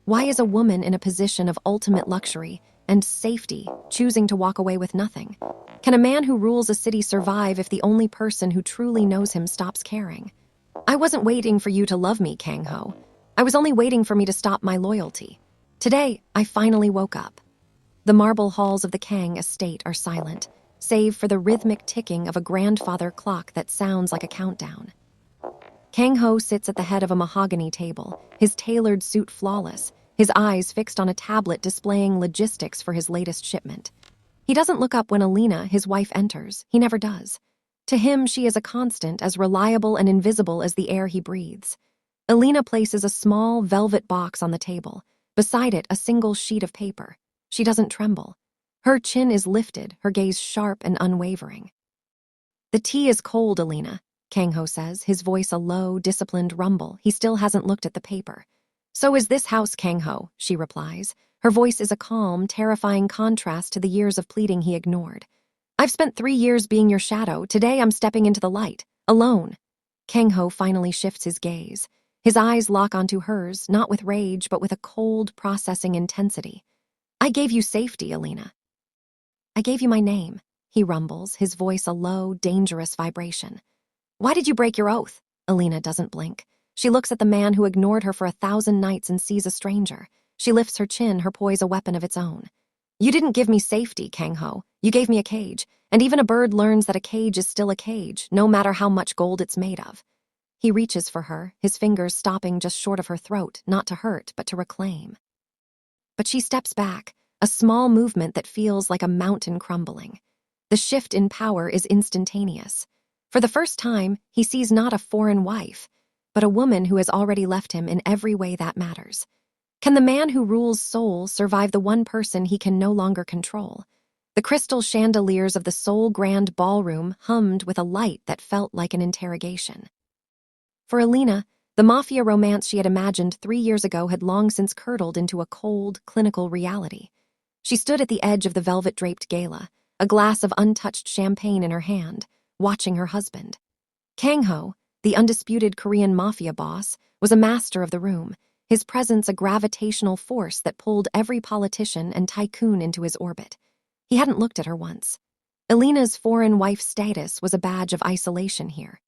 Why is a woman in a position of ultimate luxury and safety choosing to walk away with nothing? Can a man who rules a city survive if the only person who truly knows him stops caring? I wasn't waiting for you to love me, Kang-Ho. I was only waiting for me to stop my loyalty. Today, I finally woke up. The marble halls of the Kang estate are silent, save for the rhythmic ticking of a grandfather clock that sounds like a countdown. Kang-Ho sits at the head of a mahogany table, his tailored suit flawless, his eyes fixed on a tablet displaying logistics for his latest shipment. He doesn't look up when Elena, his wife, enters. He never does. To him, she is a constant, as reliable and invisible as the air he breathes. Elena places a small velvet box on the table. Beside it, a single sheet of paper. She doesn't tremble. Her chin is lifted, her gaze sharp and unwavering. "The tea is cold, Elena," Kang-Ho says, his voice a low, disciplined rumble. He still hasn't looked at the paper. "So is this house, Kang-Ho," she replies. Her voice is a calm, terrifying contrast to the years of pleading he ignored. "I've spent 3 years being your shadow. Today I'm stepping into the light, alone." Kang-Ho finally shifts his gaze. His eyes lock onto hers, not with rage, but with a cold, processing intensity. "I gave you safety, Elena. I gave you my name," he rumbles, his voice a low, dangerous vibration. "Why did you break your oath?" Elena doesn't blink. She looks at the man who ignored her for 1,000 nights and sees a stranger. She lifts her chin, her poise a weapon of its own. "You didn't give me safety, Kang-Ho. You gave me a cage. And even a bird learns that a cage is still a cage, no matter how much gold it's made of." He reaches for her, his fingers stopping just short of her throat, not to hurt, but to reclaim. But she steps back, a small movement that feels like a mountain crumbling. The shift in power is instantaneous. For the first time, he sees not a foreign wife, but a woman who has already left him in every way that matters. Can the man who rules Seoul survive the one person he can no longer control? The crystal chandeliers of the Seoul Grand Ballroom hummed with a light that felt like an interrogation. For Elena, the Mafia romance she had imagined 3 years ago had long since curdled into a cold, clinical reality. She stood at the edge of the velvet-draped gala, a glass of untouched champagne in her hand, watching her husband. Kang-Ho, the undisputed Korean Mafia boss, was a master of the room, his presence a gravitational force that pulled every politician and tycoon into his orbit. He hadn't looked at her once. Elena's foreign wife status was a badge of isolation here.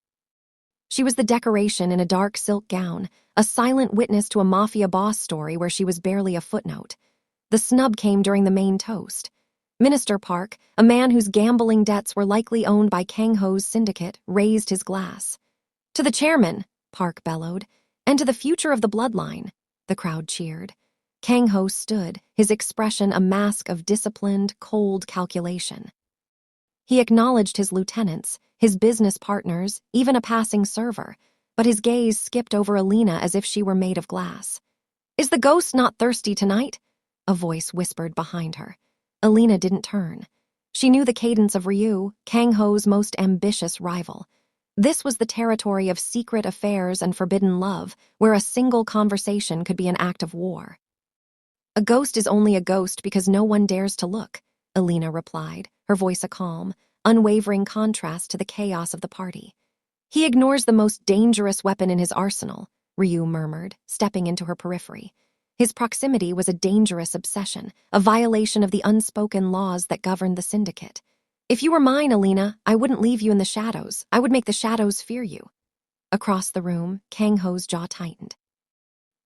She was the decoration in a dark silk gown, a silent witness to a Mafia boss story where she was barely a footnote. The snub came during the main toast. Minister Park, a man whose gambling debts were likely owned by Kang-Ho's syndicate, raised his glass. "To the chairman," Park bellowed, "and to the future of the bloodline." The crowd cheered. Kang-Ho stood, his expression a mask of disciplined, cold calculation. He acknowledged his lieutenants, his business partners, even a passing server, but his gaze skipped over Elena as if she were made of glass. "Is the ghost not thirsty tonight?" a voice whispered behind her. Elena didn't turn. She knew the cadence of Ryu, Kang-Ho's most ambitious rival. This was the territory of secret affairs and forbidden love, where a single conversation could be an act of war. "A ghost is only a ghost because no one dares to look," Elena replied, her voice a calm, unwavering contrast to the chaos of the party. "He ignores the most dangerous weapon in his arsenal," Ryu murmured, stepping into her periphery. His proximity was a dangerous obsession, a violation of the unspoken laws that govern the syndicate. "If you were mine, Elena, I wouldn't leave you in the shadows. I would make the shadows fear you." Across the room, Kang-Ho's jaw tightened.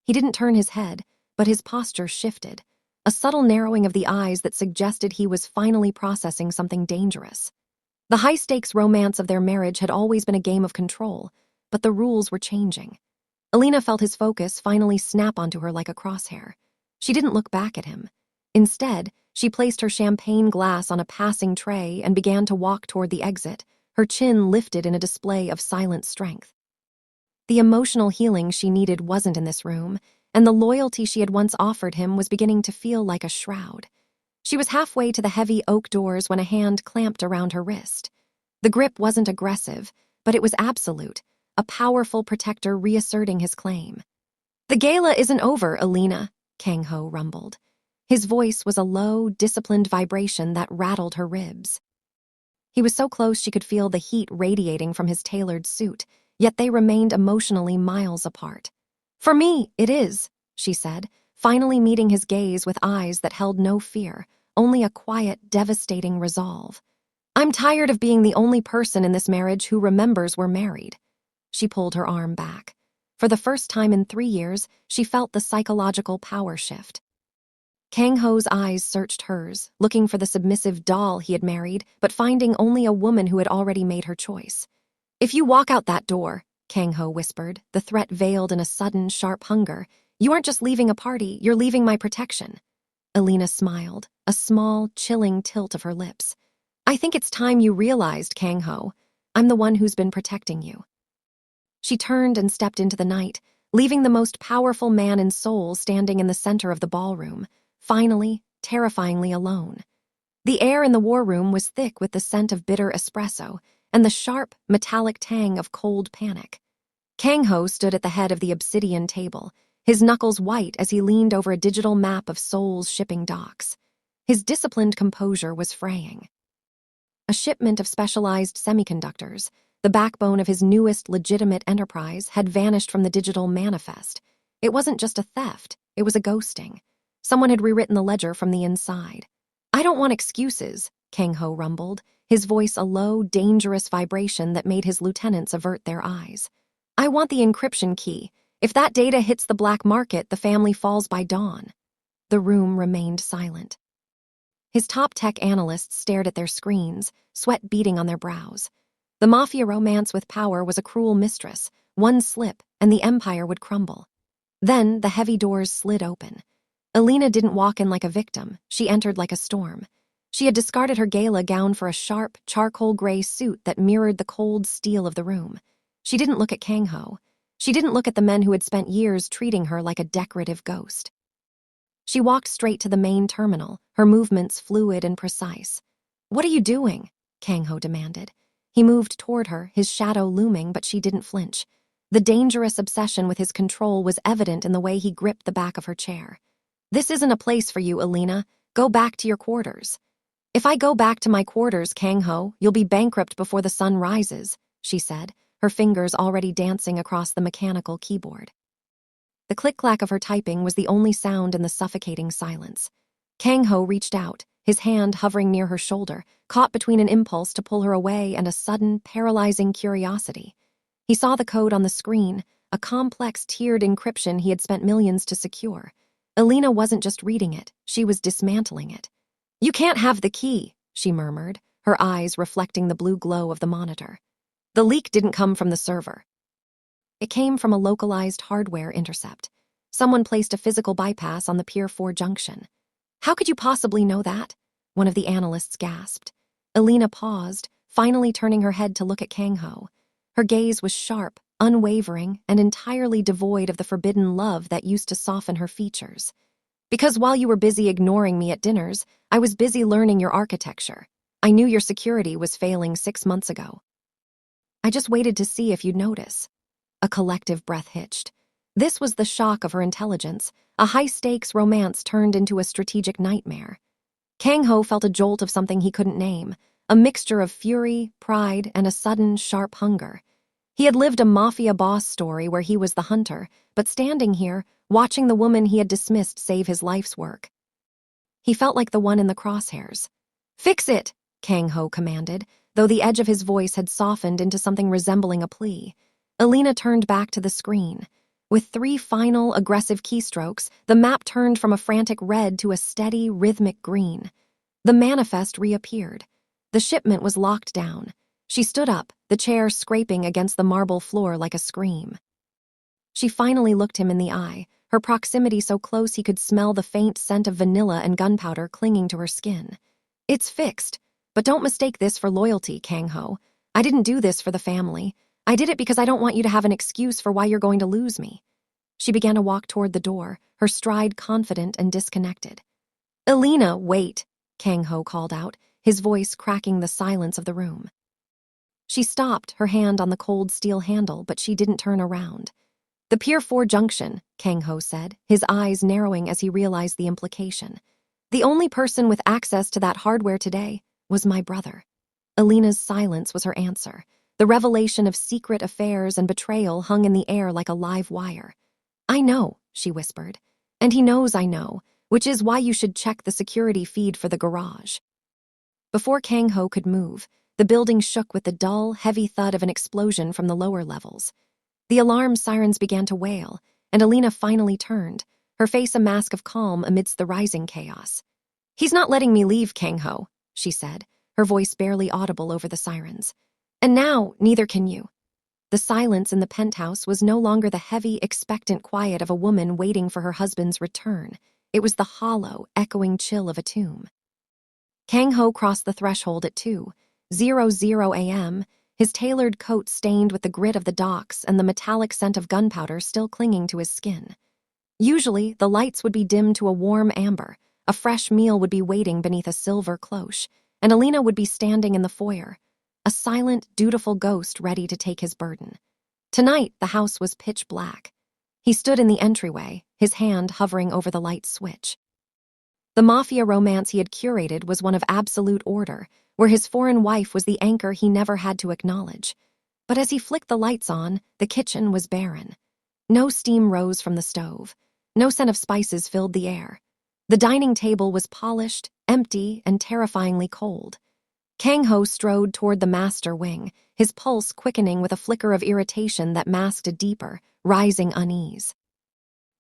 He didn't turn his head, but his posture shifted, a subtle narrowing of the eyes that suggested he was finally processing something dangerous. The high-stakes romance of their marriage had always been a game of control, but the rules were changing. Elena felt his focus finally snap onto her like a crosshair. She didn't look back at him. Instead, she placed her champagne glass on a passing tray and began to walk toward the exit, her chin lifted in a display of silent strength. The emotional healing she needed wasn't in this room, and the loyalty she had once offered him was beginning to feel like a shroud. She was halfway to the heavy oak doors when a hand clamped around her wrist. The grip wasn't aggressive, but it was absolute, a powerful protector reasserting his claim. "The gala isn't over, Elena," Kang-Ho rumbled. His voice was a low, disciplined vibration that rattled her ribs. He was so close she could feel the heat radiating from his tailored suit, yet they remained emotionally miles apart. "For me, it is," she said, finally meeting his gaze with eyes that held no fear, only a quiet, devastating resolve. I'm tired of being the only person in this marriage who remembers we're married. She pulled her arm back. For the first time in 3 years, she felt the psychological power shift. Kang-Ho's eyes searched hers, looking for the submissive doll he had married, but finding only a woman who had already made her choice. If you walk out that door, Kang-Ho whispered, the threat veiled in a sudden, sharp hunger, you aren't just leaving a party, you're leaving my protection. Elena smiled, a small, chilling tilt of her lips. I think it's time you realized, Kang-Ho. I'm the one who's been protecting you. She turned and stepped into the night, leaving the most powerful man in Seoul standing in the center of the ballroom, finally, terrifyingly alone. The air in the war room was thick with the scent of bitter espresso and the sharp, metallic tang of cold panic. Kang-Ho stood at the head of the obsidian table, his knuckles white as he leaned over a digital map of Seoul's shipping docks. His disciplined composure was fraying. A shipment of specialized semiconductors, the backbone of his newest legitimate enterprise, had vanished from the digital manifest. It wasn't just a theft, it was a ghosting. Someone had rewritten the ledger from the inside. I don't want excuses, Kang-Ho rumbled, his voice a low, dangerous vibration that made his lieutenants avert their eyes. I want the encryption key. If that data hits the black market, the family falls by dawn. The room remained silent. His top tech analysts stared at their screens, sweat beading on their brows. The Mafia romance with power was a cruel mistress. One slip, and the empire would crumble. Then the heavy doors slid open. Elena didn't walk in like a victim. She entered like a storm. She had discarded her gala gown for a sharp, charcoal gray suit that mirrored the cold steel of the room. She didn't look at Kang-Ho. She didn't look at the men who had spent years treating her like a decorative ghost. She walked straight to the main terminal, her movements fluid and precise. What are you doing? Kang-Ho demanded. He moved toward her, his shadow looming, but she didn't flinch. The dangerous obsession with his control was evident in the way he gripped the back of her chair. This isn't a place for you, Elena. Go back to your quarters. If I go back to my quarters, Kang-Ho, you'll be bankrupt before the sun rises, she said, her fingers already dancing across the mechanical keyboard. The click-clack of her typing was the only sound in the suffocating silence. Kang-Ho reached out, his hand hovering near her shoulder, caught between an impulse to pull her away and a sudden, paralyzing curiosity. He saw the code on the screen, a complex tiered encryption he had spent millions to secure. Elena wasn't just reading it, she was dismantling it. You can't have the key, she murmured, her eyes reflecting the blue glow of the monitor. The leak didn't come from the server. It came from a localized hardware intercept. Someone placed a physical bypass on the Pier 4 junction. How could you possibly know that? One of the analysts gasped. Elena paused, finally turning her head to look at Kang-Ho. Her gaze was sharp, unwavering, and entirely devoid of the forbidden love that used to soften her features. Because while you were busy ignoring me at dinners, I was busy learning your architecture. I knew your security was failing 6 months ago. I just waited to see if you'd notice. A collective breath hitched. This was the shock of her intelligence, a high-stakes romance turned into a strategic nightmare. Kang-Ho felt a jolt of something he couldn't name, a mixture of fury, pride, and a sudden, sharp hunger. He had lived a Mafia boss story where he was the hunter, but standing here, watching the woman he had dismissed save his life's work. He felt like the one in the crosshairs. Fix it, Kang-Ho commanded, though the edge of his voice had softened into something resembling a plea. Elena turned back to the screen. With 3 final, aggressive keystrokes, the map turned from a frantic red to a steady, rhythmic green. The manifest reappeared. The shipment was locked down. She stood up, the chair scraping against the marble floor like a scream. She finally looked him in the eye, her proximity so close he could smell the faint scent of vanilla and gunpowder clinging to her skin. It's fixed, but don't mistake this for loyalty, Kang-Ho. I didn't do this for the family. I did it because I don't want you to have an excuse for why you're going to lose me. She began to walk toward the door, her stride confident and disconnected. Elena, wait, Kang-Ho called out, his voice cracking the silence of the room. She stopped, her hand on the cold steel handle, but she didn't turn around. The Pier 4 junction, Kang-Ho said, his eyes narrowing as he realized the implication. The only person with access to that hardware today was my brother. Elena's silence was her answer. The revelation of secret affairs and betrayal hung in the air like a live wire. I know, she whispered. And he knows I know, which is why you should check the security feed for the garage. Before Kang-Ho could move, the building shook with the dull, heavy thud of an explosion from the lower levels. The alarm sirens began to wail, and Elena finally turned, her face a mask of calm amidst the rising chaos. "He's not letting me leave, Kang-Ho," she said, her voice barely audible over the sirens. "And now, neither can you." The silence in the penthouse was no longer the heavy, expectant quiet of a woman waiting for her husband's return. It was the hollow, echoing chill of a tomb. Kang-Ho crossed the threshold at 2:00 a.m., his tailored coat stained with the grit of the docks and the metallic scent of gunpowder still clinging to his skin. Usually, the lights would be dimmed to a warm amber, a fresh meal would be waiting beneath a silver cloche, and Elena would be standing in the foyer, a silent, dutiful ghost ready to take his burden. Tonight, the house was pitch black. He stood in the entryway, his hand hovering over the light switch. The Mafia romance he had curated was one of absolute order, where his foreign wife was the anchor he never had to acknowledge. But as he flicked the lights on, the kitchen was barren. No steam rose from the stove. No scent of spices filled the air. The dining table was polished, empty, and terrifyingly cold. Kang-Ho strode toward the master wing, his pulse quickening with a flicker of irritation that masked a deeper, rising unease.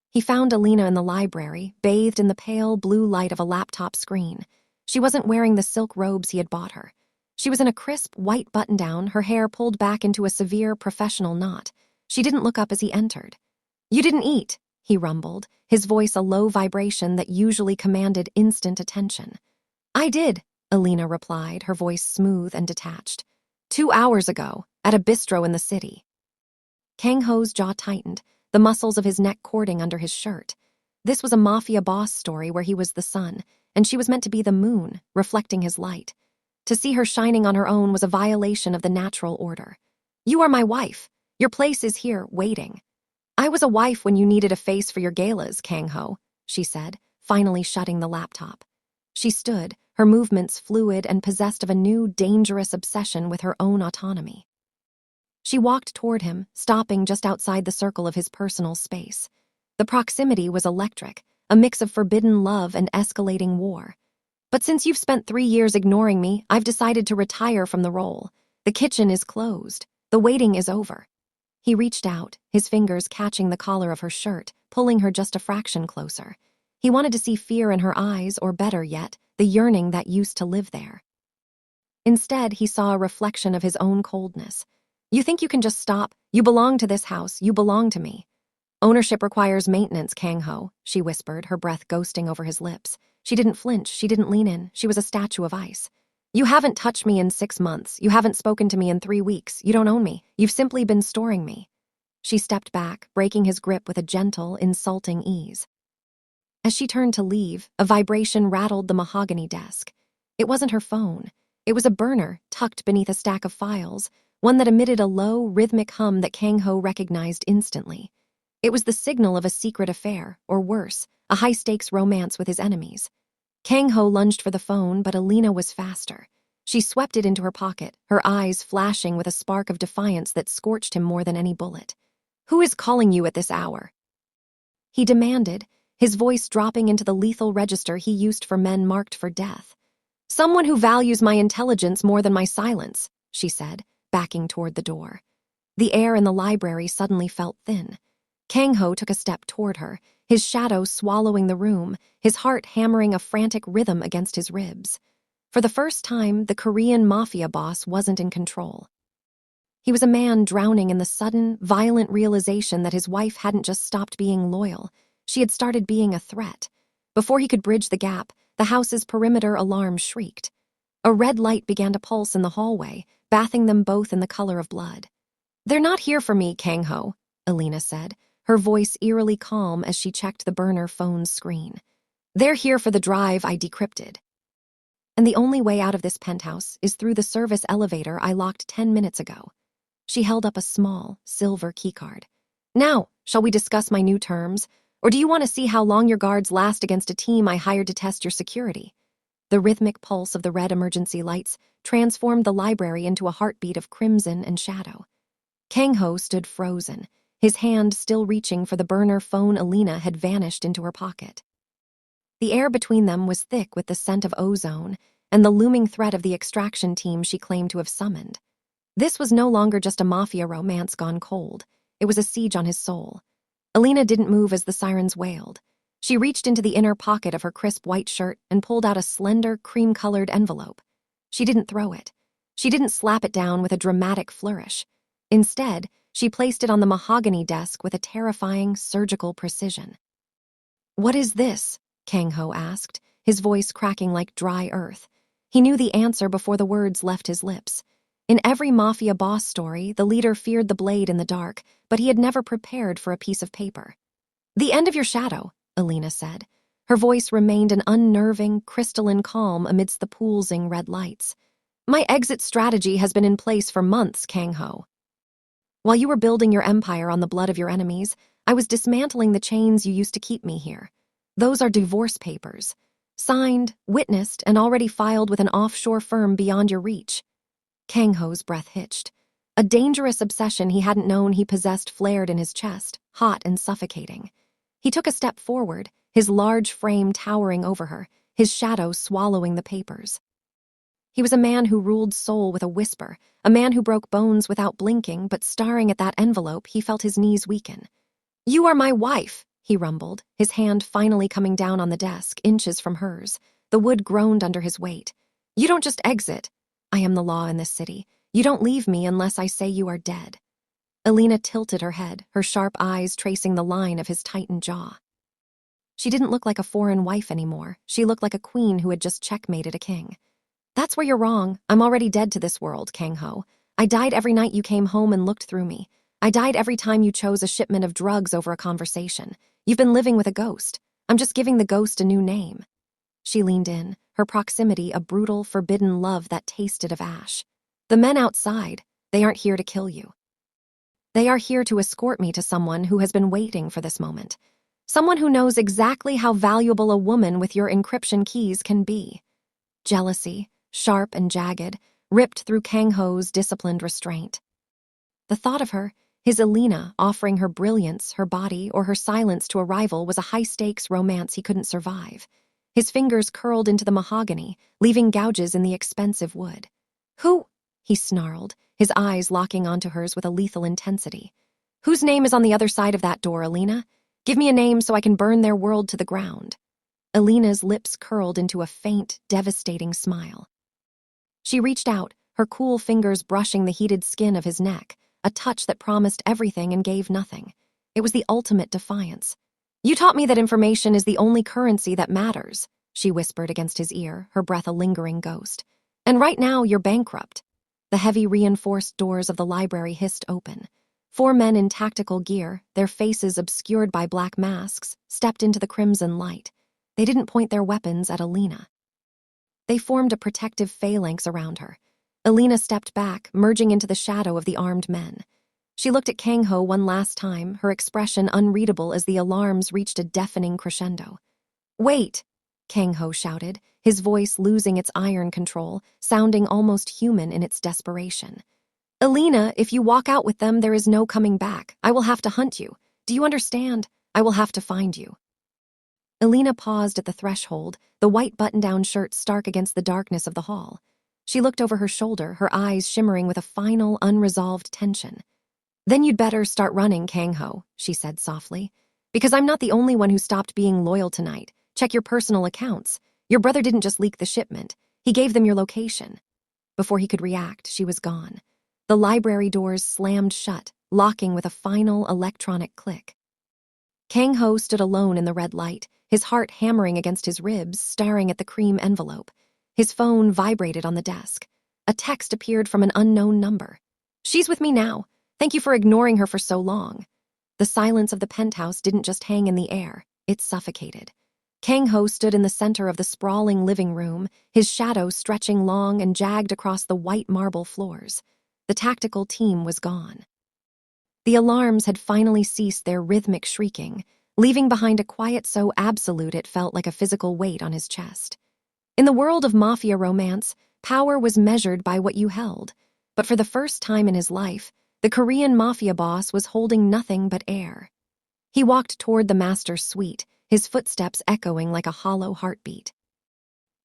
He found Elena in the library, bathed in the pale blue light of a laptop screen. She wasn't wearing the silk robes he had bought her. She was in a crisp, white button-down, her hair pulled back into a severe, professional knot. She didn't look up as he entered. "You didn't eat," he rumbled, his voice a low vibration that usually commanded instant attention. "I did," Elena replied, her voice smooth and detached. 2 hours ago, at a bistro in the city." Kang-Ho's jaw tightened, the muscles of his neck cording under his shirt. This was a Mafia boss story where he was the sun, and she was meant to be the moon, reflecting his light. To see her shining on her own was a violation of the natural order. "You are my wife. Your place is here, waiting." "I was a wife when you needed a face for your galas, Kang-Ho," she said, finally shutting the laptop. She stood, her movements fluid and possessed of a new, dangerous obsession with her own autonomy. She walked toward him, stopping just outside the circle of his personal space. The proximity was electric, a mix of forbidden love and escalating war. "But since you've spent 3 years ignoring me, I've decided to retire from the role. The kitchen is closed. The waiting is over." He reached out, his fingers catching the collar of her shirt, pulling her just a fraction closer. He wanted to see fear in her eyes, or better yet, the yearning that used to live there. Instead, he saw a reflection of his own coldness. "You think you can just stop? You belong to this house. You belong to me." "Ownership requires maintenance, Kang-Ho," she whispered, her breath ghosting over his lips. She didn't flinch, she didn't lean in, she was a statue of ice. "You haven't touched me in 6 months. You haven't spoken to me in 3 weeks. You don't own me. You've simply been storing me." She stepped back, breaking his grip with a gentle, insulting ease. As she turned to leave, a vibration rattled the mahogany desk. It wasn't her phone. It was a burner tucked beneath a stack of files, one that emitted a low, rhythmic hum that Kang-Ho recognized instantly. It was the signal of a secret affair, or worse, a high-stakes romance with his enemies. Kang-Ho lunged for the phone, but Elena was faster. She swept it into her pocket, her eyes flashing with a spark of defiance that scorched him more than any bullet. "Who is calling you at this hour?" he demanded, his voice dropping into the lethal register he used for men marked for death. "Someone who values my intelligence more than my silence," she said, backing toward the door. The air in the library suddenly felt thin. Kang-Ho took a step toward her, his shadow swallowing the room, his heart hammering a frantic rhythm against his ribs. For the first time, the Korean Mafia boss wasn't in control. He was a man drowning in the sudden, violent realization that his wife hadn't just stopped being loyal, she had started being a threat. Before he could bridge the gap, the house's perimeter alarm shrieked. A red light began to pulse in the hallway, bathing them both in the color of blood. "They're not here for me, Kang-Ho," Elena said, her voice eerily calm as she checked the burner phone's screen. "They're here for the drive I decrypted. And the only way out of this penthouse is through the service elevator I locked 10 minutes ago." She held up a small, silver keycard. "Now, shall we discuss my new terms? Or do you want to see how long your guards last against a team I hired to test your security?" The rhythmic pulse of the red emergency lights transformed the library into a heartbeat of crimson and shadow. Kang-Ho stood frozen, His hand still reaching for the burner phone Elena had vanished into her pocket. The air between them was thick with the scent of ozone and the looming threat of the extraction team she claimed to have summoned. This was no longer just a mafia romance gone cold. It was a siege on his soul. Elena didn't move as the sirens wailed. She reached into the inner pocket of her crisp white shirt and pulled out a slender, cream-colored envelope. She didn't throw it. She didn't slap it down with a dramatic flourish. Instead, she placed it on the mahogany desk with a terrifying, surgical precision. "What is this?" Kang-Ho asked, his voice cracking like dry earth. He knew the answer before the words left his lips. In every mafia boss story, the leader feared the blade in the dark, but he had never prepared for a piece of paper. "The end of your shadow," Elena said. Her voice remained an unnerving, crystalline calm amidst the poolsing red lights. "My exit strategy has been in place for months, Kang-Ho. While you were building your empire on the blood of your enemies, I was dismantling the chains you used to keep me here. Those are divorce papers. Signed, witnessed, and already filed with an offshore firm beyond your reach." Kang-Ho's breath hitched. A dangerous obsession he hadn't known he possessed flared in his chest, hot and suffocating. He took a step forward, his large frame towering over her, his shadow swallowing the papers. He was a man who ruled Seoul with a whisper, a man who broke bones without blinking, but staring at that envelope, he felt his knees weaken. "You are my wife," he rumbled, his hand finally coming down on the desk, inches from hers. The wood groaned under his weight. "You don't just exit. I am the law in this city. You don't leave me unless I say you are dead." Elena tilted her head, her sharp eyes tracing the line of his tightened jaw. She didn't look like a foreign wife anymore. She looked like a queen who had just checkmated a king. "That's where you're wrong. I'm already dead to this world, Kang-Ho. I died every night you came home and looked through me. I died every time you chose a shipment of drugs over a conversation. You've been living with a ghost. I'm just giving the ghost a new name." She leaned in, her proximity a brutal, forbidden love that tasted of ash. "The men outside, they aren't here to kill you. They are here to escort me to someone who has been waiting for this moment. Someone who knows exactly how valuable a woman with your encryption keys can be." Jealousy, sharp and jagged, ripped through Kang-Ho's disciplined restraint. The thought of her, his Elena, offering her brilliance, her body, or her silence to a rival was a high-stakes romance he couldn't survive. His fingers curled into the mahogany, leaving gouges in the expensive wood. "Who?" he snarled, his eyes locking onto hers with a lethal intensity. "Whose name is on the other side of that door, Elena? Give me a name so I can burn their world to the ground." Elena's lips curled into a faint, devastating smile. She reached out, her cool fingers brushing the heated skin of his neck, a touch that promised everything and gave nothing. It was the ultimate defiance. "You taught me that information is the only currency that matters," she whispered against his ear, her breath a lingering ghost. "And right now, you're bankrupt." The heavy reinforced doors of the library hissed open. 4 men in tactical gear, their faces obscured by black masks, stepped into the crimson light. They didn't point their weapons at Elena. They formed a protective phalanx around her. Elena stepped back, merging into the shadow of the armed men. She looked at Kang-Ho one last time, her expression unreadable as the alarms reached a deafening crescendo. "Wait!" Kang-Ho shouted, his voice losing its iron control, sounding almost human in its desperation. "Elena, if you walk out with them, there is no coming back. I will have to hunt you. Do you understand? I will have to find you." Elena paused at the threshold, the white button-down shirt stark against the darkness of the hall. She looked over her shoulder, her eyes shimmering with a final, unresolved tension. "Then you'd better start running, Kang-Ho," she said softly. "Because I'm not the only one who stopped being loyal tonight. Check your personal accounts. Your brother didn't just leak the shipment. He gave them your location." Before he could react, she was gone. The library doors slammed shut, locking with a final electronic click. Kang-Ho stood alone in the red light, his heart hammering against his ribs, staring at the cream envelope. His phone vibrated on the desk. A text appeared from an unknown number. "She's with me now. Thank you for ignoring her for so long." The silence of the penthouse didn't just hang in the air, it suffocated. Kang-Ho stood in the center of the sprawling living room, his shadow stretching long and jagged across the white marble floors. The tactical team was gone. The alarms had finally ceased their rhythmic shrieking, leaving behind a quiet so absolute it felt like a physical weight on his chest. In the world of mafia romance, power was measured by what you held. But for the first time in his life, The Korean Mafia boss was holding nothing but air. He walked toward the master's suite, his footsteps echoing like a hollow heartbeat.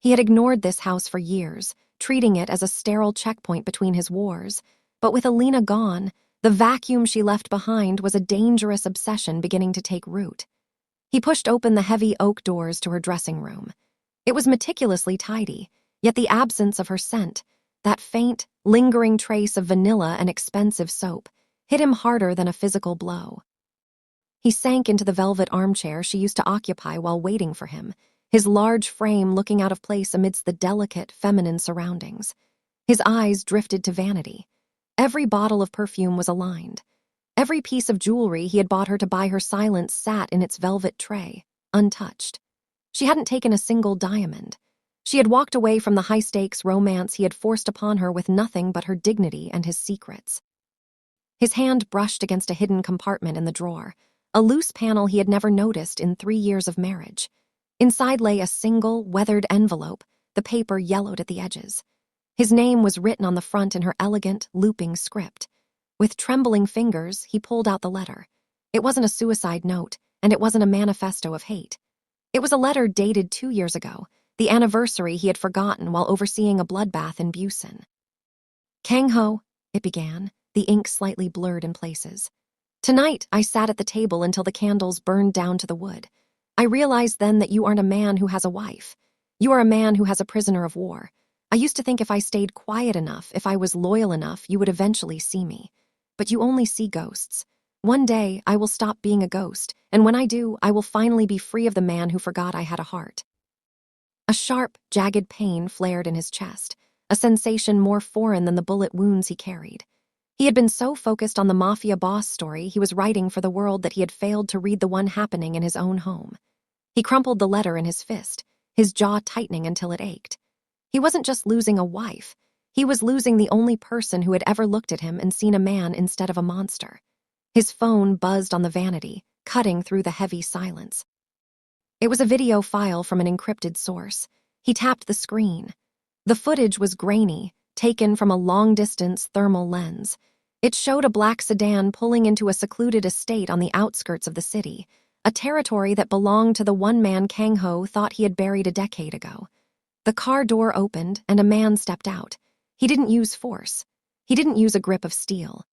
He had ignored this house for years, treating it as a sterile checkpoint between his wars. But with Elena gone, the vacuum she left behind was a dangerous obsession beginning to take root. He pushed open the heavy oak doors to her dressing room. It was meticulously tidy, yet the absence of her scent, that faint, lingering trace of vanilla and expensive soap, hit him harder than a physical blow. He sank into the velvet armchair she used to occupy while waiting for him, his large frame looking out of place amidst the delicate, feminine surroundings. His eyes drifted to vanity. Every bottle of perfume was aligned. Every piece of jewelry he had bought her to buy her silence sat in its velvet tray, untouched. She hadn't taken a single diamond. She had walked away from the high-stakes romance he had forced upon her with nothing but her dignity and his secrets. His hand brushed against a hidden compartment in the drawer, a loose panel he had never noticed in 3 years of marriage. Inside lay a single, weathered envelope, the paper yellowed at the edges. His name was written on the front in her elegant, looping script. With trembling fingers, he pulled out the letter. It wasn't a suicide note, and it wasn't a manifesto of hate. It was a letter dated 2 years ago, the anniversary he had forgotten while overseeing a bloodbath in Busan. "Kang-Ho," it began, the ink slightly blurred in places. "Tonight, I sat at the table until the candles burned down to the wood. I realized then that you aren't a man who has a wife. You are a man who has a prisoner of war. I used to think if I stayed quiet enough, if I was loyal enough, you would eventually see me. But you only see ghosts. One day, I will stop being a ghost, and when I do, I will finally be free of the man who forgot I had a heart." A sharp, jagged pain flared in his chest, a sensation more foreign than the bullet wounds he carried. He had been so focused on the Mafia boss story he was writing for the world that he had failed to read the one happening in his own home. He crumpled the letter in his fist, his jaw tightening until it ached. He wasn't just losing a wife. He was losing the only person who had ever looked at him and seen a man instead of a monster. His phone buzzed on the vanity, cutting through the heavy silence. It was a video file from an encrypted source. He tapped the screen. The footage was grainy, taken from a long-distance thermal lens. It showed a black sedan pulling into a secluded estate on the outskirts of the city, a territory that belonged to the one man Kang-Ho thought he had buried a decade ago. The car door opened and a man stepped out. He didn't use force. He didn't use a grip of steel.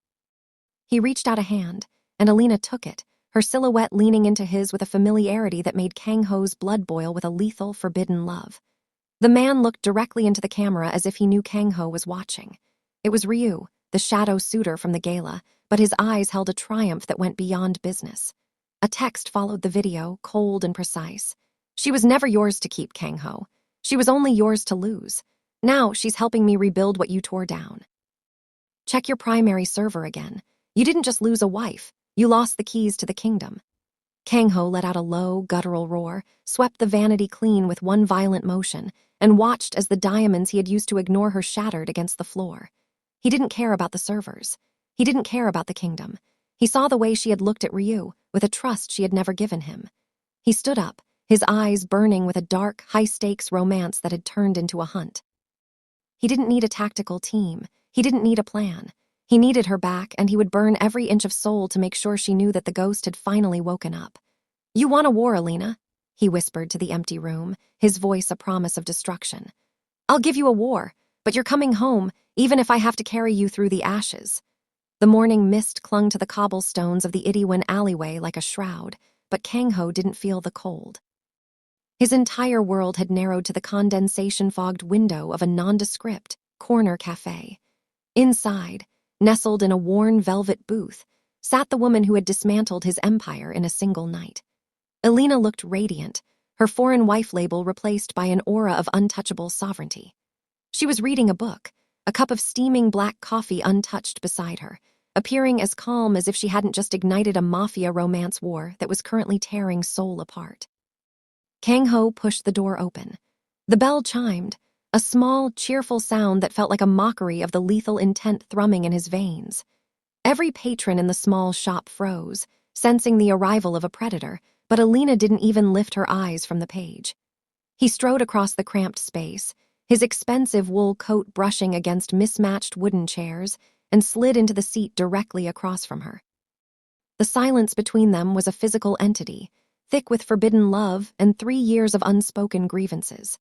He reached out a hand, and Elena took it, her silhouette leaning into his with a familiarity that made Kang-Ho's blood boil with a lethal, forbidden love. The man looked directly into the camera as if he knew Kang-Ho was watching. It was Ryu, the shadow suitor from the gala, but his eyes held a triumph that went beyond business. A text followed the video, cold and precise. "She was never yours to keep, Kang-Ho. She was only yours to lose. Now she's helping me rebuild what you tore down. Check your primary server again. You didn't just lose a wife, you lost the keys to the kingdom." Kang-Ho let out a low, guttural roar, swept the vanity clean with one violent motion, and watched as the diamonds he had used to ignore her shattered against the floor. He didn't care about the servers. He didn't care about the kingdom. He saw the way she had looked at Ryu, with a trust she had never given him. He stood up, his eyes burning with a dark, high-stakes romance that had turned into a hunt. He didn't need a tactical team. He didn't need a plan. He needed her back, and he would burn every inch of soul to make sure she knew that the ghost had finally woken up. "You want a war, Elena?" he whispered to the empty room, his voice a promise of destruction. "I'll give you a war, but you're coming home, even if I have to carry you through the ashes." The morning mist clung to the cobblestones of the Itaewon alleyway like a shroud, but Kang-Ho didn't feel the cold. His entire world had narrowed to the condensation-fogged window of a nondescript corner cafe. Inside, nestled in a worn velvet booth, sat the woman who had dismantled his empire in a single night. Elena looked radiant, her foreign wife label replaced by an aura of untouchable sovereignty. She was reading a book, a cup of steaming black coffee untouched beside her, appearing as calm as if she hadn't just ignited a mafia romance war that was currently tearing Seoul apart. Kang-Ho pushed the door open. The bell chimed, a small, cheerful sound that felt like a mockery of the lethal intent thrumming in his veins. Every patron in the small shop froze, sensing the arrival of a predator, but Elena didn't even lift her eyes from the page. He strode across the cramped space, his expensive wool coat brushing against mismatched wooden chairs, and slid into the seat directly across from her. The silence between them was a physical entity, thick with forbidden love and 3 years of unspoken grievances.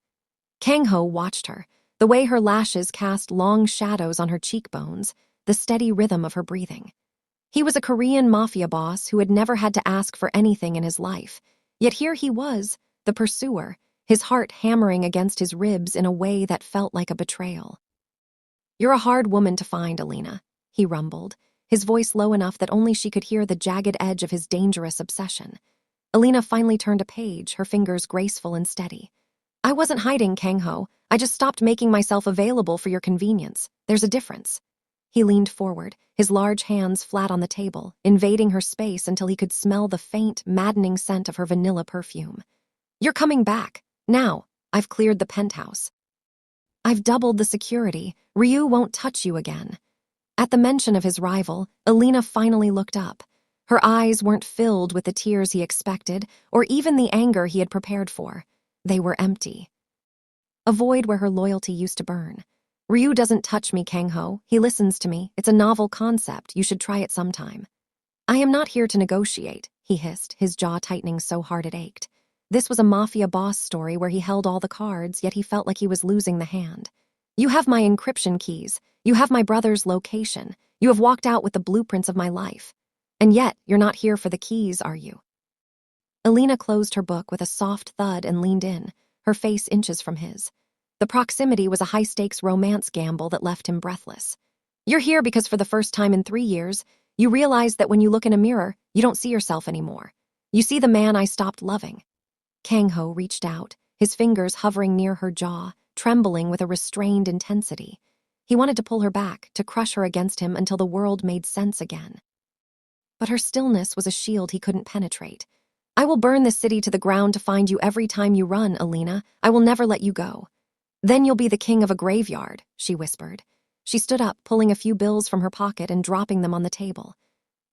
Kang-Ho watched her, the way her lashes cast long shadows on her cheekbones, the steady rhythm of her breathing. He was a Korean mafia boss who had never had to ask for anything in his life, yet here he was, the pursuer, his heart hammering against his ribs in a way that felt like a betrayal. "You're a hard woman to find, Elena," he rumbled, his voice low enough that only she could hear the jagged edge of his dangerous obsession. Elena finally turned a page, her fingers graceful and steady. "I wasn't hiding, Kang-Ho. I just stopped making myself available for your convenience. There's a difference." He leaned forward, his large hands flat on the table, invading her space until he could smell the faint, maddening scent of her vanilla perfume. "You're coming back. Now. I've cleared the penthouse. I've doubled the security. Ryu won't touch you again." At the mention of his rival, Elena finally looked up. Her eyes weren't filled with the tears he expected, or even the anger he had prepared for. They were empty. A void where her loyalty used to burn. "Ryu doesn't touch me, Kang-Ho. He listens to me. It's a novel concept. You should try it sometime." "I am not here to negotiate," he hissed, his jaw tightening so hard it ached. This was a mafia boss story where he held all the cards, yet he felt like he was losing the hand. "You have my encryption keys. You have my brother's location. You have walked out with the blueprints of my life. And yet, you're not here for the keys, are you?" Elena closed her book with a soft thud and leaned in, her face inches from his. The proximity was a high-stakes romance gamble that left him breathless. "You're here because for the first time in 3 years, you realize that when you look in a mirror, you don't see yourself anymore. You see the man I stopped loving." Kang-Ho reached out, his fingers hovering near her jaw, trembling with a restrained intensity. He wanted to pull her back, to crush her against him until the world made sense again. But her stillness was a shield he couldn't penetrate. "I will burn this city to the ground to find you every time you run, Elena. I will never let you go." "Then you'll be the king of a graveyard," she whispered. She stood up, pulling a few bills from her pocket and dropping them on the table.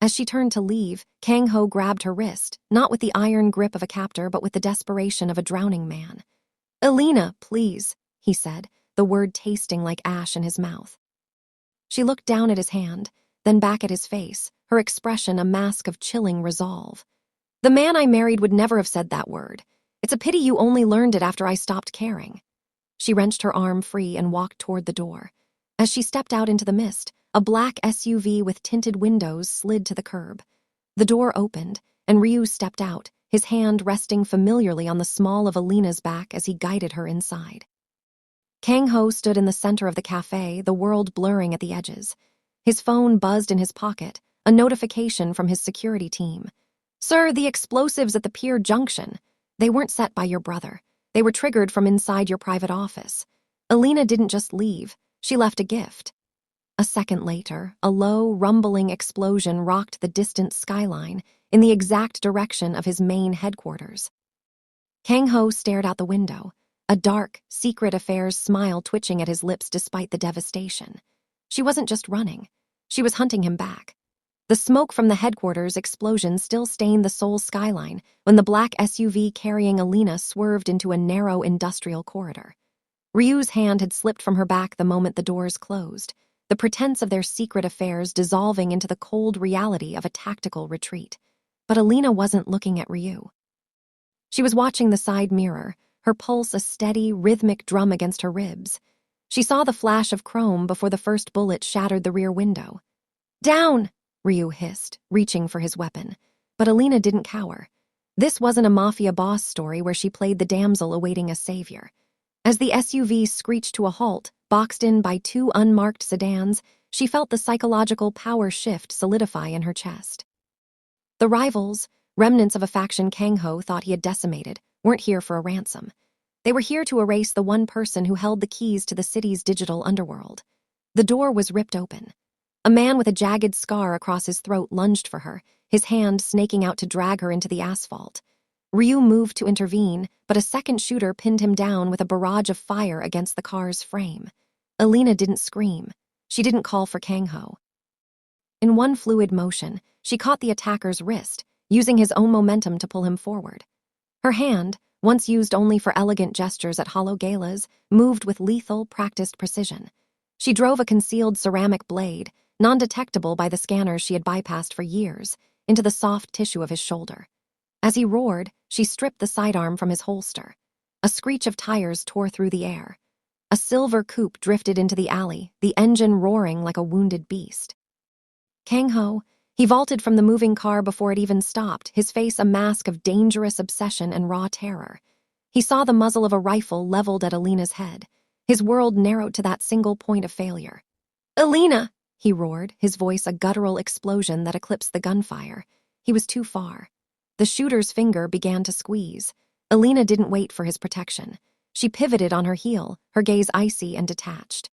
As she turned to leave, Kang-Ho grabbed her wrist, not with the iron grip of a captor but with the desperation of a drowning man. "Elena, please," he said, the word tasting like ash in his mouth. She looked down at his hand, then back at his face, her expression a mask of chilling resolve. "The man I married would never have said that word. It's a pity you only learned it after I stopped caring." She wrenched her arm free and walked toward the door. As she stepped out into the mist, a black SUV with tinted windows slid to the curb. The door opened, and Ryu stepped out, his hand resting familiarly on the small of Elena's back as he guided her inside. Kang-Ho stood in the center of the cafe, the world blurring at the edges. His phone buzzed in his pocket, a notification from his security team. "Sir, the explosives at the pier junction. They weren't set by your brother. They were triggered from inside your private office. Elena didn't just leave. She left a gift." A second later, a low, rumbling explosion rocked the distant skyline in the exact direction of his main headquarters. Kang-Ho stared out the window, a dark, secret affairs smile twitching at his lips despite the devastation. She wasn't just running. She was hunting him back. The smoke from the headquarters explosion still stained the Seoul skyline when the black SUV carrying Elena swerved into a narrow industrial corridor. Ryu's hand had slipped from her back the moment the doors closed, the pretense of their secret affairs dissolving into the cold reality of a tactical retreat. But Elena wasn't looking at Ryu. She was watching the side mirror, her pulse a steady, rhythmic drum against her ribs. She saw the flash of chrome before the first bullet shattered the rear window. "Down!" Ryu hissed, reaching for his weapon. But Elena didn't cower. This wasn't a mafia boss story where she played the damsel awaiting a savior. As the SUV screeched to a halt, boxed in by 2 unmarked sedans, she felt the psychological power shift solidify in her chest. The rivals, remnants of a faction Kang-Ho thought he had decimated, weren't here for a ransom. They were here to erase the one person who held the keys to the city's digital underworld. The door was ripped open. A man with a jagged scar across his throat lunged for her, his hand snaking out to drag her into the asphalt. Ryu moved to intervene, but a second shooter pinned him down with a barrage of fire against the car's frame. Elena didn't scream. She didn't call for Kang-Ho. In one fluid motion, she caught the attacker's wrist, using his own momentum to pull him forward. Her hand, once used only for elegant gestures at hollow galas, moved with lethal, practiced precision. She drove a concealed ceramic blade, non-detectable by the scanners she had bypassed for years, into the soft tissue of his shoulder. As he roared, she stripped the sidearm from his holster. A screech of tires tore through the air. A silver coupe drifted into the alley, the engine roaring like a wounded beast. Kang-Ho, he vaulted from the moving car before it even stopped, his face a mask of dangerous obsession and raw terror. He saw the muzzle of a rifle leveled at Elena's head. His world narrowed to that single point of failure. "Elena!" he roared, his voice a guttural explosion that eclipsed the gunfire. He was too far. The shooter's finger began to squeeze. Elena didn't wait for his protection. She pivoted on her heel, her gaze icy and detached.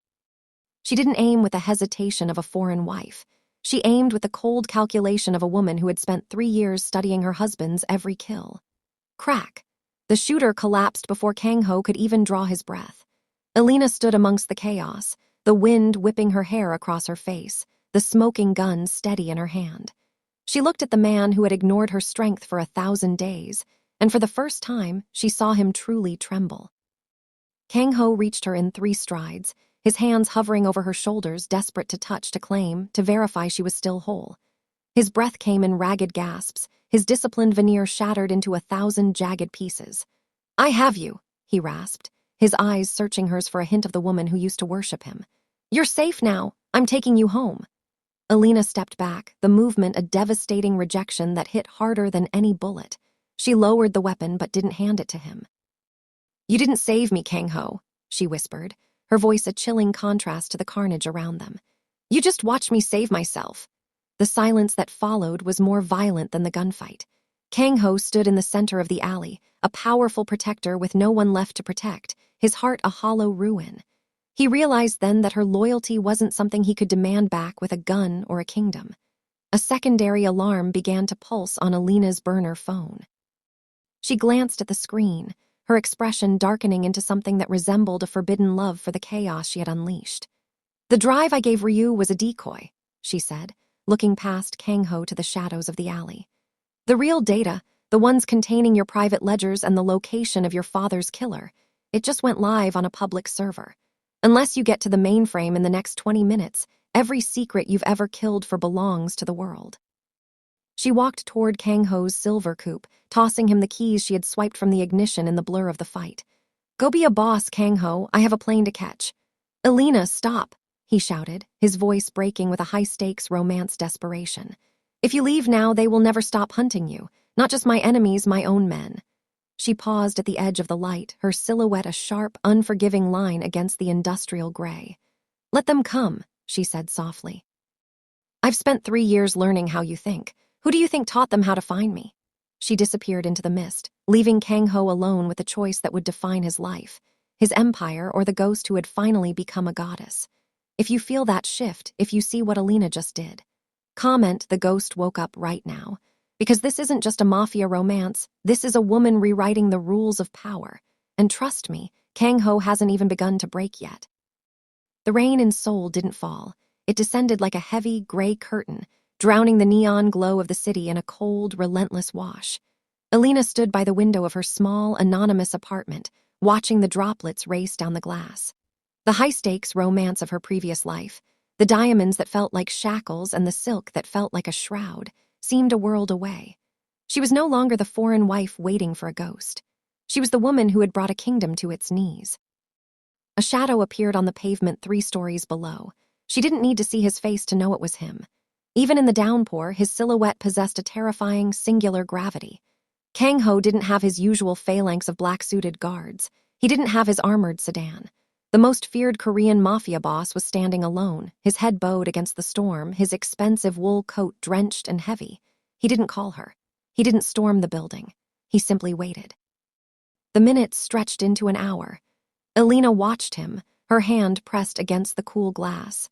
She didn't aim with the hesitation of a foreign wife. She aimed with the cold calculation of a woman who had spent 3 years studying her husband's every kill. Crack! The shooter collapsed before Kang-Ho could even draw his breath. Elena stood amongst the chaos, the wind whipping her hair across her face, the smoking gun steady in her hand. She looked at the man who had ignored her strength for 1,000 days, and for the first time, she saw him truly tremble. Kang-Ho reached her in 3 strides, his hands hovering over her shoulders, desperate to touch, to claim, to verify she was still whole. His breath came in ragged gasps, his disciplined veneer shattered into 1,000 jagged pieces. "I have you," he rasped, his eyes searching hers for a hint of the woman who used to worship him. "You're safe now. I'm taking you home." Elena stepped back, the movement a devastating rejection that hit harder than any bullet. She lowered the weapon but didn't hand it to him. "You didn't save me, Kang-Ho," she whispered, her voice a chilling contrast to the carnage around them. "You just watched me save myself." The silence that followed was more violent than the gunfight. Kang-Ho stood in the center of the alley, a powerful protector with no one left to protect, his heart a hollow ruin. He realized then that her loyalty wasn't something he could demand back with a gun or a kingdom. A secondary alarm began to pulse on Elena's burner phone. She glanced at the screen, her expression darkening into something that resembled a forbidden love for the chaos she had unleashed. "The drive I gave Ryu was a decoy," she said, looking past Kang-Ho to the shadows of the alley. "The real data, the ones containing your private ledgers and the location of your father's killer, it just went live on a public server. Unless you get to the mainframe in the next 20 minutes, every secret you've ever killed for belongs to the world." She walked toward Kang-Ho's silver coupe, tossing him the keys she had swiped from the ignition in the blur of the fight. "Go be a boss, Kang-Ho. I have a plane to catch." "Elena, stop," he shouted, his voice breaking with a high-stakes romance desperation. "If you leave now, they will never stop hunting you. Not just my enemies, my own men." She paused at the edge of the light, her silhouette a sharp, unforgiving line against the industrial gray. "Let them come," she said softly. "I've spent 3 years learning how you think. Who do you think taught them how to find me?" She disappeared into the mist, leaving Kang-Ho alone with the choice that would define his life, his empire or the ghost who had finally become a goddess. If you feel that shift, if you see what Elena just did, comment the ghost woke up right now. Because this isn't just a mafia romance, this is a woman rewriting the rules of power. And trust me, Kang-Ho hasn't even begun to break yet. The rain in Seoul didn't fall. It descended like a heavy, gray curtain, drowning the neon glow of the city in a cold, relentless wash. Elena stood by the window of her small, anonymous apartment, watching the droplets race down the glass. The high-stakes romance of her previous life, the diamonds that felt like shackles and the silk that felt like a shroud, seemed a world away. She was no longer the foreign wife waiting for a ghost. She was the woman who had brought a kingdom to its knees. A shadow appeared on the pavement 3 stories below. She didn't need to see his face to know it was him. Even in the downpour, his silhouette possessed a terrifying, singular gravity. Kang-Ho didn't have his usual phalanx of black-suited guards. He didn't have his armored sedan. The most feared Korean mafia boss was standing alone, his head bowed against the storm, his expensive wool coat drenched and heavy. He didn't call her. He didn't storm the building. He simply waited. The minutes stretched into an hour. Elena watched him, her hand pressed against the cool glass.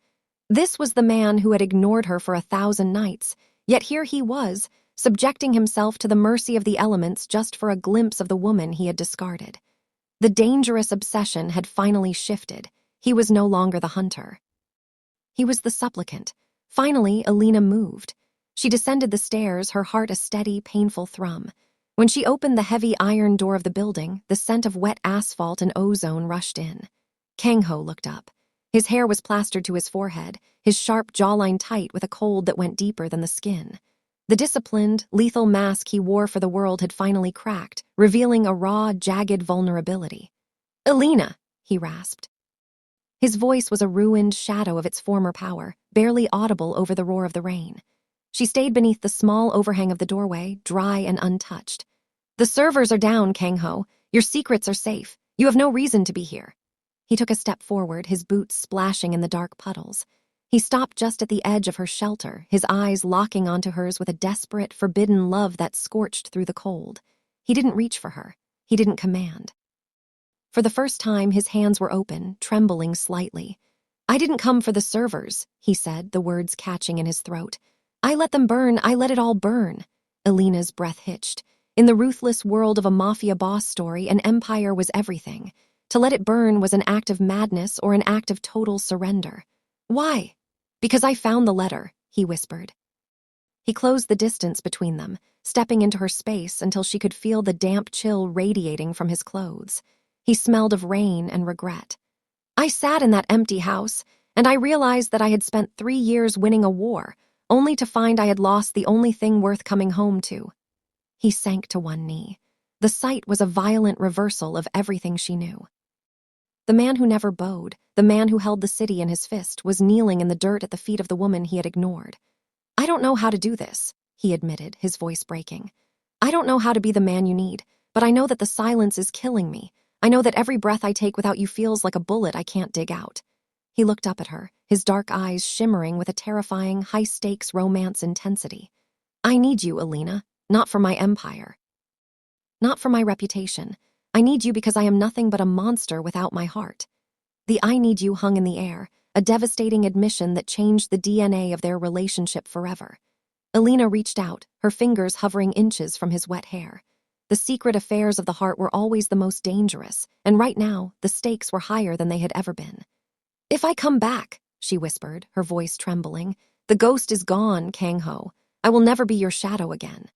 This was the man who had ignored her for 1,000 nights, yet here he was, subjecting himself to the mercy of the elements just for a glimpse of the woman he had discarded. The dangerous obsession had finally shifted. He was no longer the hunter. He was the supplicant. Finally, Elena moved. She descended the stairs, her heart a steady, painful thrum. When she opened the heavy iron door of the building, the scent of wet asphalt and ozone rushed in. Kang-Ho looked up. His hair was plastered to his forehead, his sharp jawline tight with a cold that went deeper than the skin. The disciplined, lethal mask he wore for the world had finally cracked, revealing a raw, jagged vulnerability. "Elena," he rasped. His voice was a ruined shadow of its former power, barely audible over the roar of the rain. She stayed beneath the small overhang of the doorway, dry and untouched. "The servers are down, Kang-Ho. Your secrets are safe. You have no reason to be here." He took a step forward, his boots splashing in the dark puddles. He stopped just at the edge of her shelter, his eyes locking onto hers with a desperate, forbidden love that scorched through the cold. He didn't reach for her. He didn't command. For the first time, his hands were open, trembling slightly. "I didn't come for the servers," he said, the words catching in his throat. "I let them burn. I let it all burn." Elena's breath hitched. In the ruthless world of a Mafia boss story, an empire was everything. To let it burn was an act of madness or an act of total surrender. "Why?" "Because I found the letter," he whispered. He closed the distance between them, stepping into her space until she could feel the damp chill radiating from his clothes. He smelled of rain and regret. "I sat in that empty house, and I realized that I had spent 3 years winning a war, only to find I had lost the only thing worth coming home to." He sank to one knee. The sight was a violent reversal of everything she knew. The man who never bowed, the man who held the city in his fist, was kneeling in the dirt at the feet of the woman he had ignored. "I don't know how to do this," he admitted, his voice breaking. "I don't know how to be the man you need, but I know that the silence is killing me. I know that every breath I take without you feels like a bullet I can't dig out." He looked up at her, his dark eyes shimmering with a terrifying, high-stakes romance intensity. "I need you, Elena, not for my empire. Not for my reputation. I need you because I am nothing but a monster without my heart." The "I need you" hung in the air, a devastating admission that changed the DNA of their relationship forever. Elena reached out, her fingers hovering inches from his wet hair. The secret affairs of the heart were always the most dangerous, and right now, the stakes were higher than they had ever been. "If I come back," she whispered, her voice trembling, "the ghost is gone, Kang-Ho. I will never be your shadow again."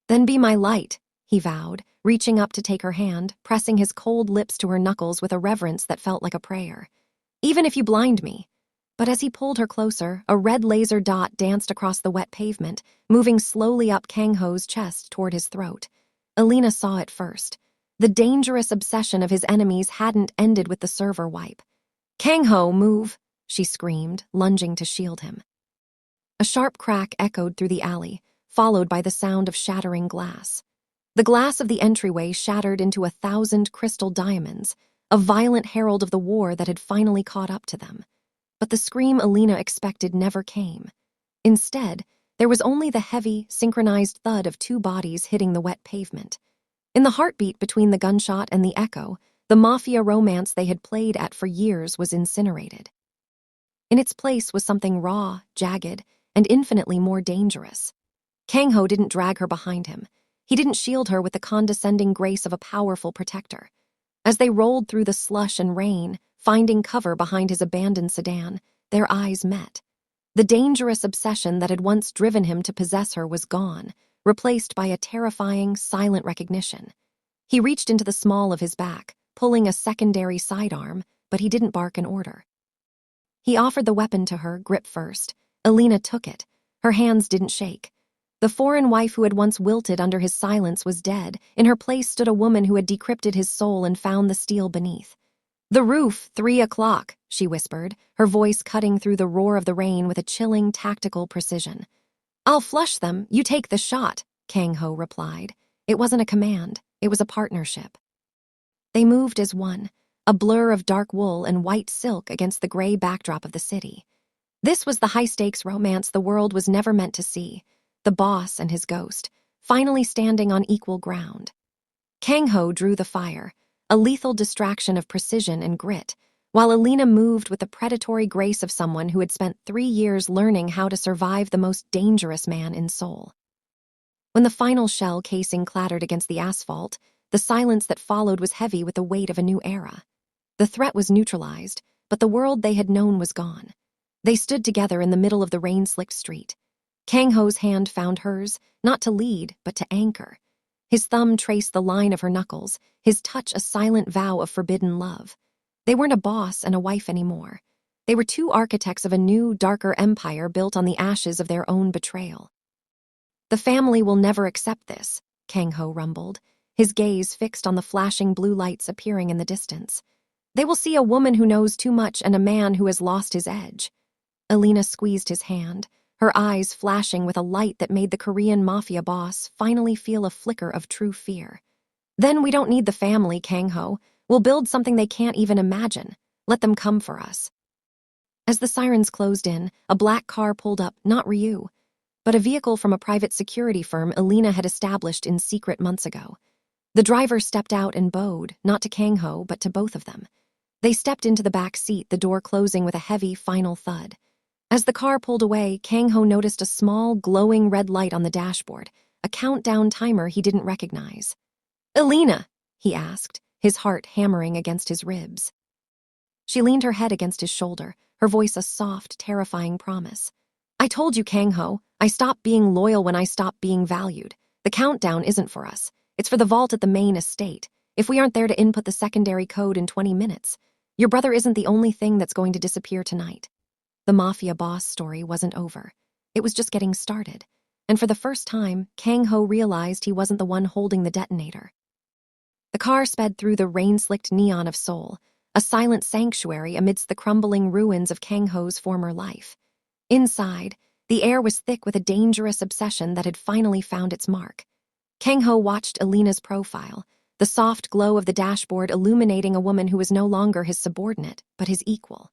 "Then be my light," he vowed, reaching up to take her hand, pressing his cold lips to her knuckles with a reverence that felt like a prayer. "Even if you blind me." But as he pulled her closer, a red laser dot danced across the wet pavement, moving slowly up Kang-Ho's chest toward his throat. Elena saw it first. The dangerous obsession of his enemies hadn't ended with the server wipe. "Kang-Ho, move!" she screamed, lunging to shield him. A sharp crack echoed through the alley, followed by the sound of shattering glass. The glass of the entryway shattered into 1,000 crystal diamonds, a violent herald of the war that had finally caught up to them. But the scream Elena expected never came. Instead, there was only the heavy, synchronized thud of 2 bodies hitting the wet pavement. In the heartbeat between the gunshot and the echo, the Mafia romance they had played at for years was incinerated. In its place was something raw, jagged, and infinitely more dangerous. Kang-Ho didn't drag her behind him. He didn't shield her with the condescending grace of a powerful protector. As they rolled through the slush and rain, finding cover behind his abandoned sedan, their eyes met. The dangerous obsession that had once driven him to possess her was gone, replaced by a terrifying, silent recognition. He reached into the small of his back, pulling a secondary sidearm, but he didn't bark an order. He offered the weapon to her, grip first. Elena took it. Her hands didn't shake. The foreign wife who had once wilted under his silence was dead. In her place stood a woman who had decrypted his soul and found the steel beneath. "The roof, 3 o'clock," she whispered, her voice cutting through the roar of the rain with a chilling, tactical precision. "I'll flush them, you take the shot," Kang-Ho replied. It wasn't a command, it was a partnership. They moved as one, a blur of dark wool and white silk against the gray backdrop of the city. This was the high-stakes romance the world was never meant to see, the boss and his ghost, finally standing on equal ground. Kang-Ho drew the fire, a lethal distraction of precision and grit, while Elena moved with the predatory grace of someone who had spent 3 years learning how to survive the most dangerous man in Seoul. When the final shell casing clattered against the asphalt, the silence that followed was heavy with the weight of a new era. The threat was neutralized, but the world they had known was gone. They stood together in the middle of the rain-slicked street. Kang-Ho's hand found hers, not to lead, but to anchor. His thumb traced the line of her knuckles, his touch a silent vow of forbidden love. They weren't a boss and a wife anymore. They were two architects of a new, darker empire built on the ashes of their own betrayal. The family will never accept this, Kang-Ho rumbled, his gaze fixed on the flashing blue lights appearing in the distance. They will see a woman who knows too much and a man who has lost his edge. Elena squeezed his hand, her eyes flashing with a light that made the Korean Mafia boss finally feel a flicker of true fear. Then we don't need the family, Kang-Ho. We'll build something they can't even imagine. Let them come for us. As the sirens closed in, a black car pulled up, not Ryu, but a vehicle from a private security firm Elena had established in secret months ago. The driver stepped out and bowed, not to Kang-Ho, but to both of them. They stepped into the back seat, the door closing with a heavy, final thud. As the car pulled away, Kang-Ho noticed a small, glowing red light on the dashboard, a countdown timer he didn't recognize. "Elena," he asked, his heart hammering against his ribs. She leaned her head against his shoulder, her voice a soft, terrifying promise. "I told you, Kang-Ho, I stopped being loyal when I stopped being valued. The countdown isn't for us. It's for the vault at the main estate. If we aren't there to input the secondary code in 20 minutes, your brother isn't the only thing that's going to disappear tonight." The Mafia boss story wasn't over. It was just getting started. And for the first time, Kang-Ho realized he wasn't the one holding the detonator. The car sped through the rain-slicked neon of Seoul, a silent sanctuary amidst the crumbling ruins of Kang-Ho's former life. Inside, the air was thick with a dangerous obsession that had finally found its mark. Kang-Ho watched Elena's profile, the soft glow of the dashboard illuminating a woman who was no longer his subordinate, but his equal.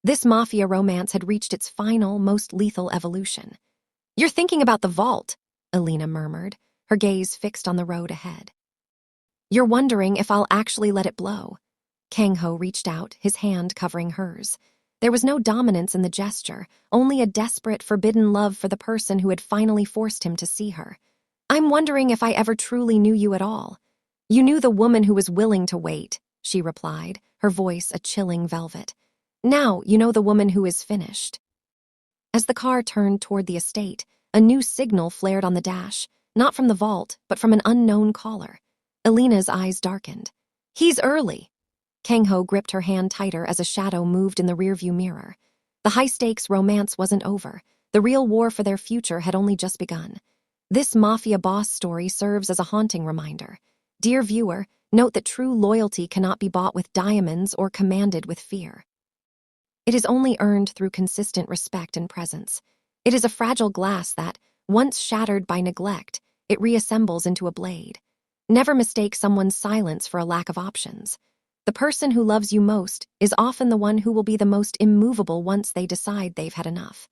This Mafia romance had reached its final, most lethal evolution. "You're thinking about the vault," Elena murmured, her gaze fixed on the road ahead. "You're wondering if I'll actually let it blow." Kang-Ho reached out, his hand covering hers. There was no dominance in the gesture, only a desperate, forbidden love for the person who had finally forced him to see her. "I'm wondering if I ever truly knew you at all." "You knew the woman who was willing to wait," she replied, her voice a chilling velvet. "Now you know the woman who is finished." As the car turned toward the estate, a new signal flared on the dash, not from the vault, but from an unknown caller. Elena's eyes darkened. "He's early." Kang-Ho gripped her hand tighter as a shadow moved in the rearview mirror. The high-stakes romance wasn't over. The real war for their future had only just begun. This Mafia boss story serves as a haunting reminder. Dear viewer, note that true loyalty cannot be bought with diamonds or commanded with fear. It is only earned through consistent respect and presence. It is a fragile glass that, once shattered by neglect, it reassembles into a blade. Never mistake someone's silence for a lack of options. The person who loves you most is often the one who will be the most immovable once they decide they've had enough.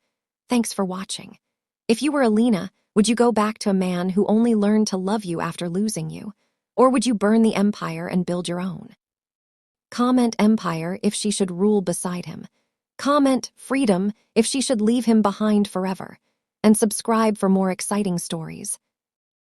Thanks for watching. If you were Elena, would you go back to a man who only learned to love you after losing you? Or would you burn the empire and build your own? Comment empire if she should rule beside him. Comment freedom if she should leave him behind forever. And subscribe for more exciting stories.